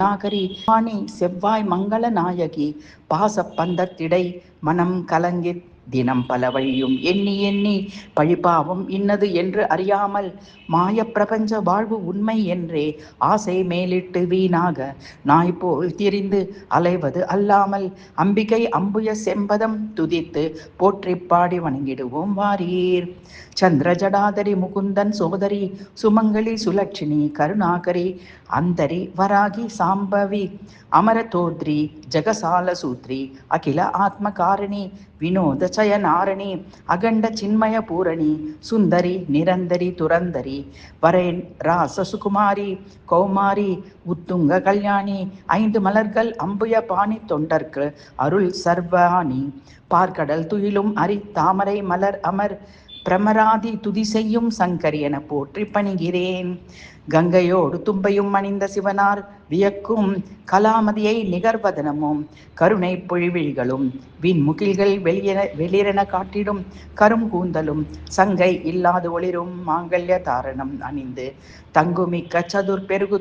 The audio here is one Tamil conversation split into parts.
நாகரி வாணி செவ்வாய் மங்கள நாயகி பாசப்பந்தத்திடை மனம் கலங்கித் தினம் பல வழியும் எண்ணி எண்ணி பழிபாவம் இன்னது என்று அறியாமல் மாயப் பிரபஞ்ச வாழ்வு உண்மை என்றே ஆசை மேலிட்டு வீணாக நாய்போல் திரிந்து அலைவது அல்லாமல் அம்பிகை அம்புய செம்பதம் துதித்து போற்றி பாடி வணங்கிடுவோம் வாரீர். சந்திர ஜடாதரி முகுந்தன் சோதரி சுமங்கலி சுலட்சிணி கருணாகரி அந்தரி வராகி சாம்பவி அமரதோத்ரி ஜகசால சூத்ரி அகில ஆத்மகாரிணி வினோத சயநாரணி அகண்ட சின்மய பூரணி சுந்தரி நிரந்தரி துரந்தரி வரேன் ராச சுகுமாரி கௌமாரி உத்துங்க கல்யாணி ஐந்து மலர்கள் அம்புய பாணி தொண்டர்க்கு அருள் சர்வாணி பார்க்கடல் துயிலும் அரி தாமரை மலர் அமர் பிரமராதி துதி செய்யும் சங்கரி என போற்றி பணிகிறேன். கங்கையோடு தும்பையும் அணிந்த சிவனார் வியக்கும் கலாமதியை நிகர்வதனமும் கருணை பொழிவிழிகளும் விண்முகில்கள் வெளிரென காட்டிடும் கரும் கூந்தலும் சங்கை இல்லாது ஒளிரும் மாங்கல்ய தாரணம் அணிந்து தங்குமிக்க சதுர் பெருகு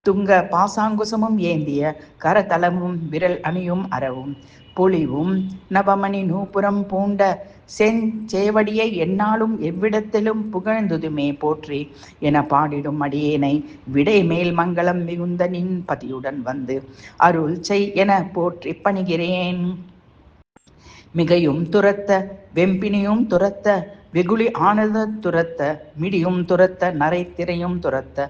துங்க பாசாங்குசமும் ஏந்திய கரதலமும் விரல் அணியும் அறவும் பொலிவும் நவமணி நூபுரம் பூண்ட செஞ்சேவடியை எந்நாளும் எவ்விடத்திலும் புகழ்ந்துதுமே போற்றி என பாடிடும் அடியேனை விடை மேல் மங்களம் மிகுந்த நின் பதியுடன் வந்து அருள் செய் என போற்றி பணிகிறேன். மிகையும் துரத்த வெம்பினியும் துரத்த வெகுளி ஆனத துரத்த மிடியும் துரத்த நரை திரையும் துரத்த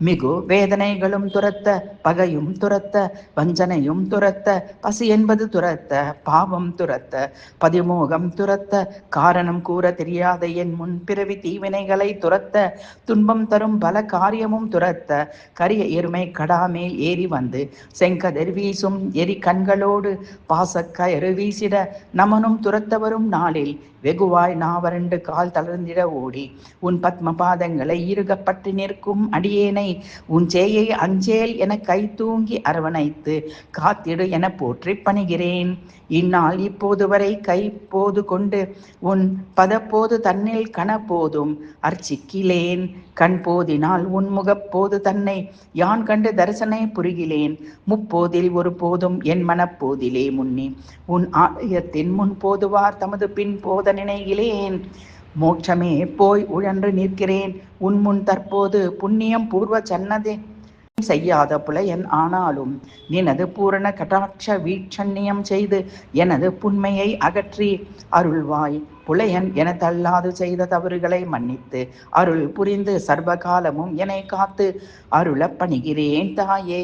மிகு வேதனைகளும் துரத்த பகையும் துரத்த வஞ்சனையும் துரத்த பசி என்பது துரத்த பாவம் துரத்த பதிமோகம் துரத்த காரணம் கூற தெரியாத என் முன் பிறவி தீவினைகளை துரத்த துன்பம் தரும் பல காரியமும் துரத்த கரிய எருமை கடாமேல் ஏறி வந்து செங்கதிர் வீசும் எரி கண்களோடு பாசக்கயறு வீசிட நமனும் துரத்த வரும் நாளில் வெகுவாய் நாவரண்டு கால் தளர்ந்திட ஓடி உன் பத்ம பாதங்களை இறுகப்பட்டு நிற்கும் அடியேனை உன் சேயை அஞ்சேல் என கை தூங்கி அரவணைத்து காத்திடு என போற்றி பணிகிறேன். இந்நாள் இப்போது வரை கை போது கொண்டு உன் பதப்போது தன்னில் கணப்போதும் அர்ச்சிக்கிலேன். கண் போதினால் உன் முகப்போது தன்னை யான் கண்டு தரிசனை புரிகிலேன். முப்போதில் ஒரு போதும் என் மனப்போதிலே முன்னி உன் ஆலயத்தின் முன் போதுவார் தமது பின் போத நினைகிலேன். மோட்சமே போய் உழன்று நிற்கிறேன் உன் முன் தற்போது புண்ணியம் பூர்வ சன்னதி செய்யாத புலையன் ஆனாலும் நினது பூரண கடாட்ச வீட்சண்யம் செய்து எனது புண்மையை அகற்றி அருள்வாய். புலையன் என தள்ளாது செய்த தவறுகளை மன்னித்து அருள் புரிந்து சர்வகாலமும் என்னை காத்து அருள பணிகிறேன் தாயே.